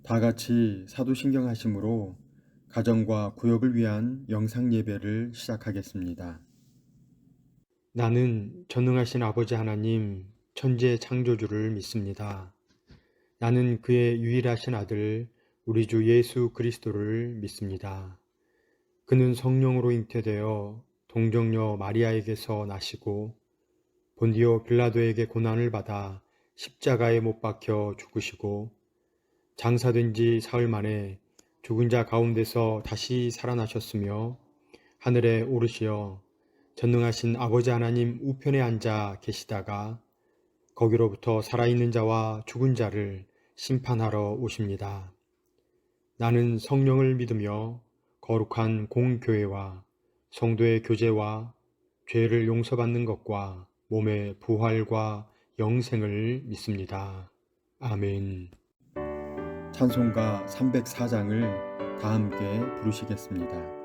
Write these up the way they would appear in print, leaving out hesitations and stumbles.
다 같이 사도신경 하심으로 가정과 구역을 위한 영상 예배를 시작하겠습니다. 나는 전능하신 아버지 하나님, 천지의 창조주를 믿습니다. 나는 그의 유일하신 아들, 우리 주 예수 그리스도를 믿습니다. 그는 성령으로 잉태되어 동정녀 마리아에게서 나시고 본디오 빌라도에게 고난을 받아 십자가에 못 박혀 죽으시고 장사된 지 사흘 만에 죽은 자 가운데서 다시 살아나셨으며 하늘에 오르시어 전능하신 아버지 하나님 우편에 앉아 계시다가 거기로부터 살아있는 자와 죽은 자를 심판하러 오십니다. 나는 성령을 믿으며 거룩한 공교회와 성도의 교제와 죄를 용서받는 것과 몸의 부활과 영생을 믿습니다. 아멘. 찬송가 304장을 다 함께 부르시겠습니다.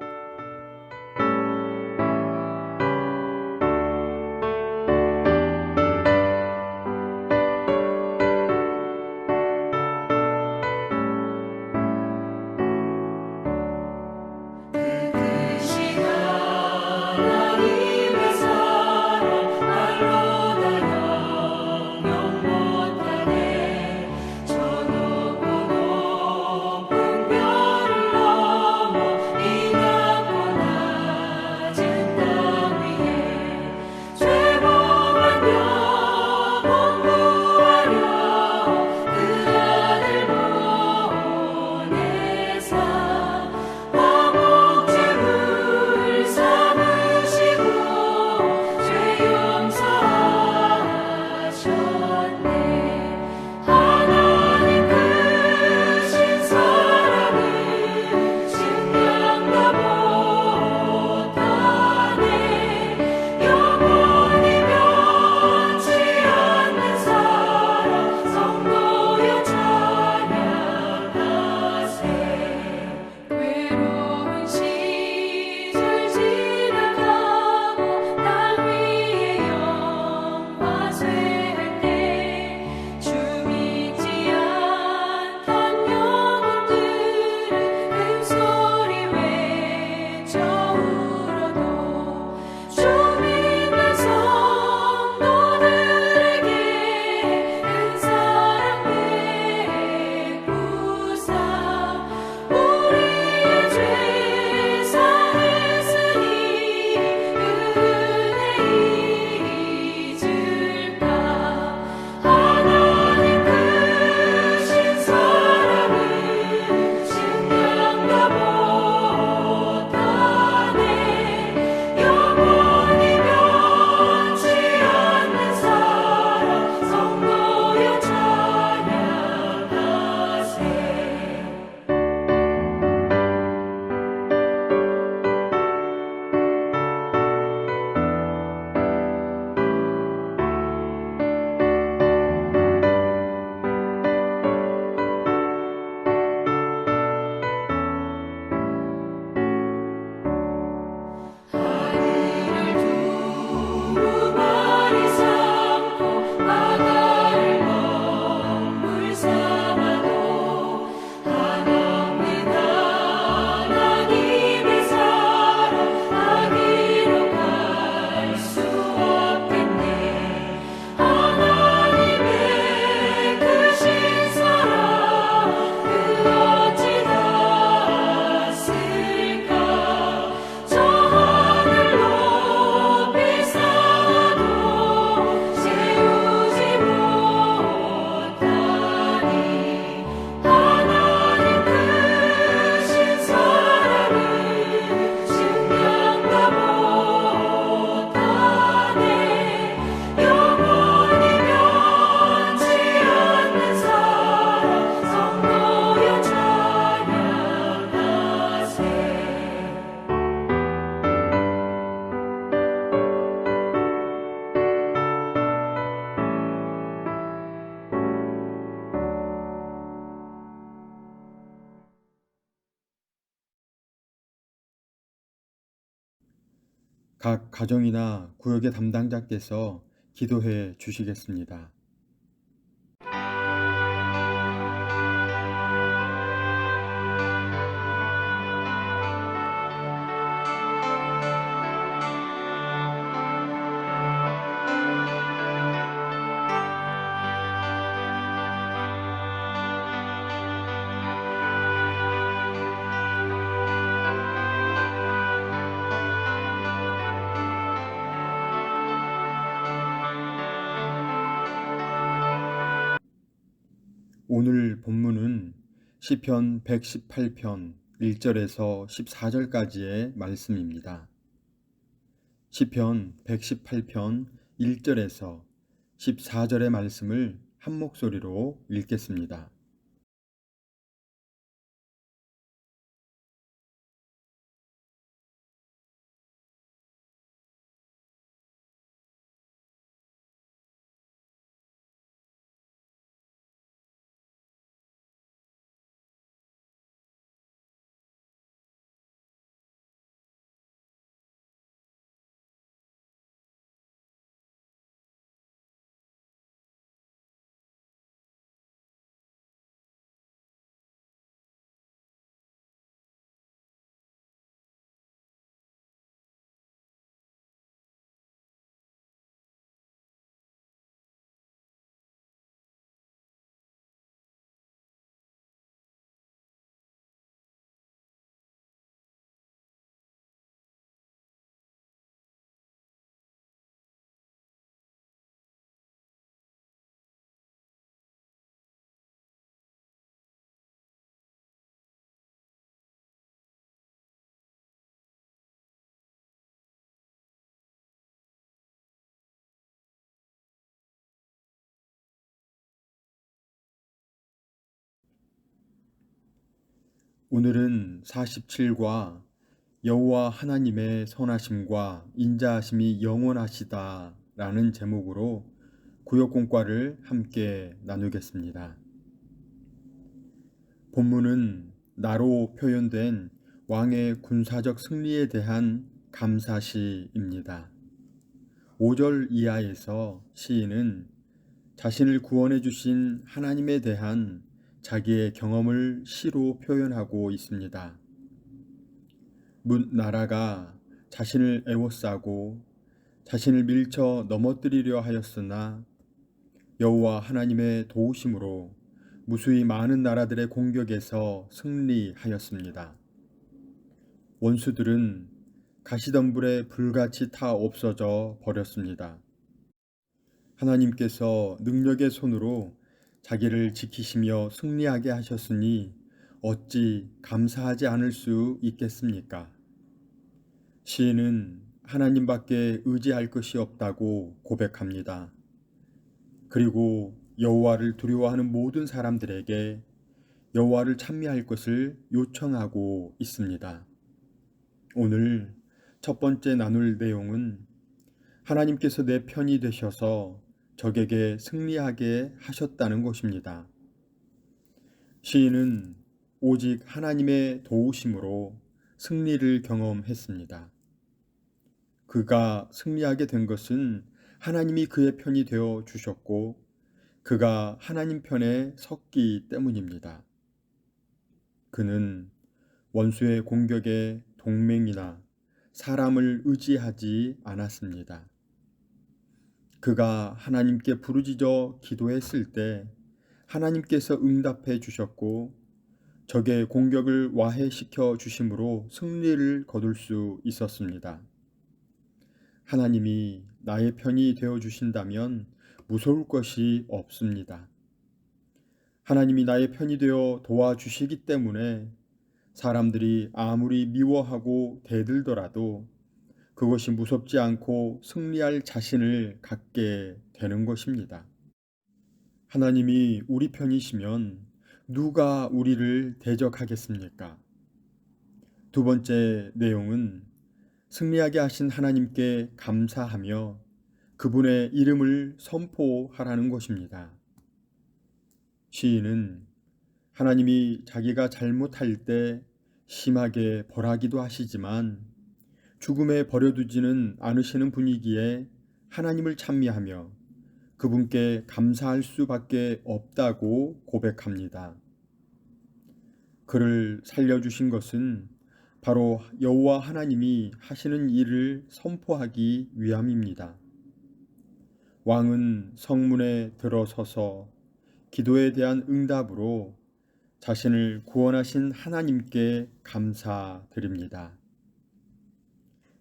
각 가정이나 구역의 담당자께서 기도해 주시겠습니다. 오늘 본문은 시편 118편 1절에서 14절까지의 말씀입니다. 시편 118편 1절에서 14절의 말씀을 한 목소리로 읽겠습니다. 오늘은 47과 여호와 하나님의 선하심과 인자하심이 영원하시다 라는 제목으로 구역공과를 함께 나누겠습니다. 본문은 나로 표현된 왕의 군사적 승리에 대한 감사시입니다. 5절 이하에서 시인은 자신을 구원해 주신 하나님에 대한 자기의 경험을 시로 표현하고 있습니다. 뭇 나라가 자신을 애워싸고 자신을 밀쳐 넘어뜨리려 하였으나 여호와 하나님의 도우심으로 무수히 많은 나라들의 공격에서 승리하였습니다. 원수들은 가시덤불에 불같이 타 없어져 버렸습니다. 하나님께서 능력의 손으로 자기를 지키시며 승리하게 하셨으니 어찌 감사하지 않을 수 있겠습니까? 시인은 하나님밖에 의지할 것이 없다고 고백합니다. 그리고 여호와를 두려워하는 모든 사람들에게 여호와를 찬미할 것을 요청하고 있습니다. 오늘 첫 번째 나눌 내용은 하나님께서 내 편이 되셔서 적에게 승리하게 하셨다는 것입니다. 시인은 오직 하나님의 도우심으로 승리를 경험했습니다. 그가 승리하게 된 것은 하나님이 그의 편이 되어 주셨고 그가 하나님 편에 섰기 때문입니다. 그는 원수의 공격에 동맹이나 사람을 의지하지 않았습니다. 그가 하나님께 부르짖어 기도했을 때 하나님께서 응답해 주셨고 적의 공격을 와해시켜 주심으로 승리를 거둘 수 있었습니다. 하나님이 나의 편이 되어 주신다면 무서울 것이 없습니다. 하나님이 나의 편이 되어 도와주시기 때문에 사람들이 아무리 미워하고 대들더라도 그것이 무섭지 않고 승리할 자신을 갖게 되는 것입니다. 하나님이 우리 편이시면 누가 우리를 대적하겠습니까? 두 번째 내용은 승리하게 하신 하나님께 감사하며 그분의 이름을 선포하라는 것입니다. 시인은 하나님이 자기가 잘못할 때 심하게 벌하기도 하시지만 죽음에 버려두지는 않으시는 분이기에 하나님을 찬미하며 그분께 감사할 수밖에 없다고 고백합니다. 그를 살려주신 것은 바로 여호와 하나님이 하시는 일을 선포하기 위함입니다. 왕은 성문에 들어서서 기도에 대한 응답으로 자신을 구원하신 하나님께 감사드립니다.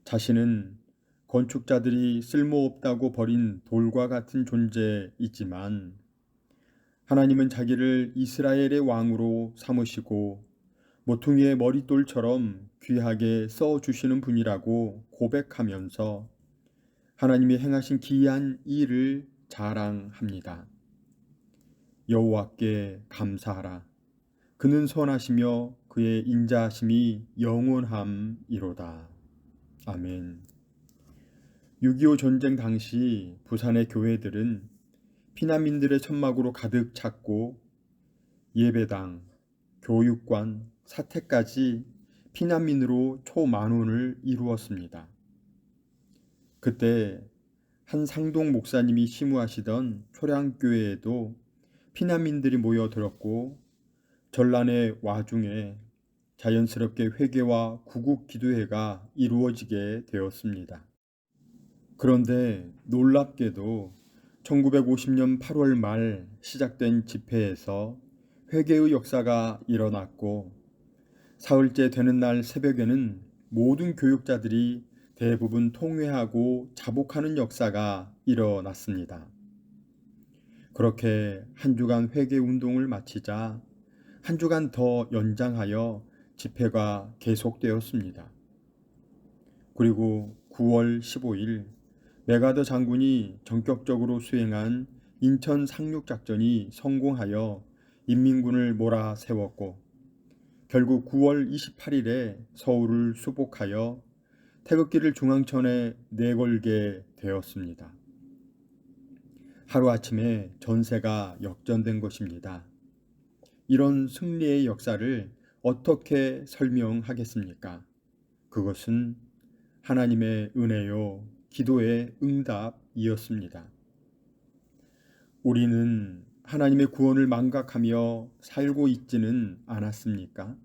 자신은 건축자들이 쓸모없다고 버린 돌과 같은 존재이지만 하나님은 자기를 이스라엘의 왕으로 삼으시고 모퉁이의 머릿돌처럼 귀하게 써주시는 분이라고 고백하면서 하나님이 행하신 기이한 일을 자랑합니다. 여호와께 감사하라. 그는 선하시며 그의 인자하심이 영원함이로다. 아멘. 6.25 전쟁 당시 부산의 교회들은 피난민들의 천막으로 가득 찼고 예배당, 교육관, 사택까지 피난민으로 초만원을 이루었습니다. 그때 한 상동 목사님이 시무하시던 초량교회에도 피난민들이 모여들었고 전란의 와중에 자연스럽게 회개와 구국 기도회가 이루어지게 되었습니다. 그런데 놀랍게도 1950년 8월 말 시작된 집회에서 회개의 역사가 일어났고 사흘째 되는 날 새벽에는 모든 교육자들이 대부분 통회하고 자복하는 역사가 일어났습니다. 그렇게 한 주간 회개 운동을 마치자 한 주간 더 연장하여 집회가 계속되었습니다. 그리고 9월 15일 메가더 장군이 전격적으로 수행한 인천 상륙작전이 성공하여 인민군을 몰아세웠고 결국 9월 28일에 서울을 수복하여 태극기를 중앙천에 내걸게 되었습니다. 하루아침에 전세가 역전된 것입니다. 이런 승리의 역사를 어떻게 설명하겠습니까? 그것은 하나님의 은혜요, 기도의 응답이었습니다. 우리는 하나님의 구원을 망각하며 살고 있지는 않았습니까?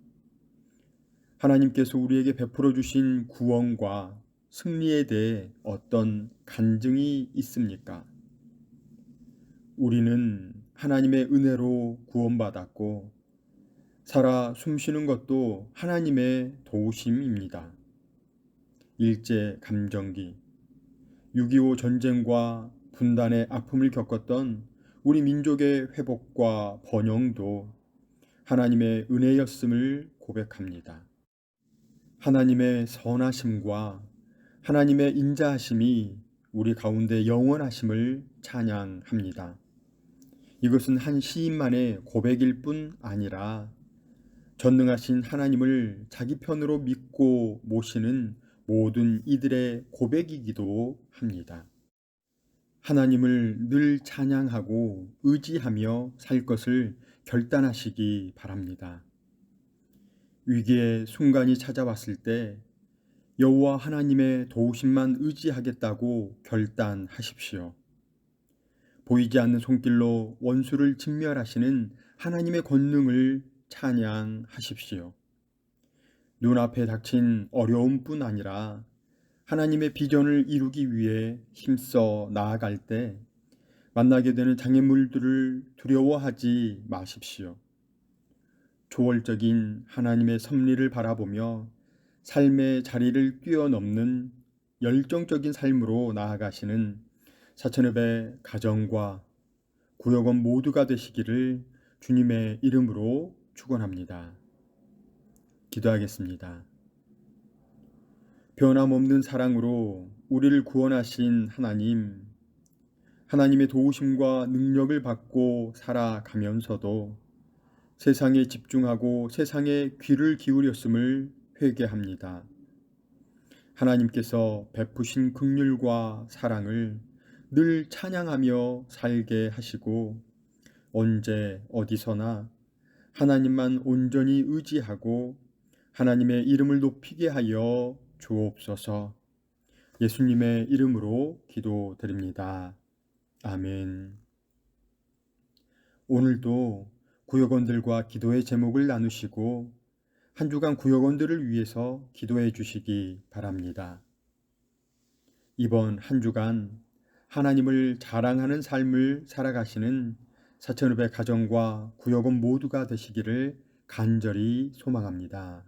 하나님께서 우리에게 베풀어 주신 구원과 승리에 대해 어떤 간증이 있습니까? 우리는 하나님의 은혜로 구원받았고 살아 숨쉬는 것도 하나님의 도우심입니다. 일제 감정기, 6.25 전쟁과 분단의 아픔을 겪었던 우리 민족의 회복과 번영도 하나님의 은혜였음을 고백합니다. 하나님의 선하심과 하나님의 인자하심이 우리 가운데 영원하심을 찬양합니다. 이것은 한 시인만의 고백일 뿐 아니라 전능하신 하나님을 자기 편으로 믿고 모시는 모든 이들의 고백이기도 합니다. 하나님을 늘 찬양하고 의지하며 살 것을 결단하시기 바랍니다. 위기의 순간이 찾아왔을 때 여호와 하나님의 도우심만 의지하겠다고 결단하십시오. 보이지 않는 손길로 원수를 진멸하시는 하나님의 권능을 찬양하십시오. 눈앞에 닥친 어려움뿐 아니라 하나님의 비전을 이루기 위해 힘써 나아갈 때 만나게 되는 장애물들을 두려워하지 마십시오. 초월적인 하나님의 섭리를 바라보며 삶의 자리를 뛰어넘는 열정적인 삶으로 나아가시는 사천읍의 가정과 구역원 모두가 되시기를 주님의 이름으로 축원합니다. 기도하겠습니다. 변함없는 사랑으로 우리를 구원하신 하나님, 하나님의 도우심과 능력을 받고 살아가면서도 세상에 집중하고 세상에 귀를 기울였음을 회개합니다. 하나님께서 베푸신 긍휼과 사랑을 늘 찬양하며 살게 하시고 언제 어디서나 하나님만 온전히 의지하고 하나님의 이름을 높이게 하여 주옵소서. 예수님의 이름으로 기도드립니다. 아멘. 오늘도 구역원들과 기도의 제목을 나누시고 한 주간 구역원들을 위해서 기도해 주시기 바랍니다. 이번 한 주간 하나님을 자랑하는 삶을 살아가시는 사천읍의 가정과 구역원 모두가 되시기를 간절히 소망합니다.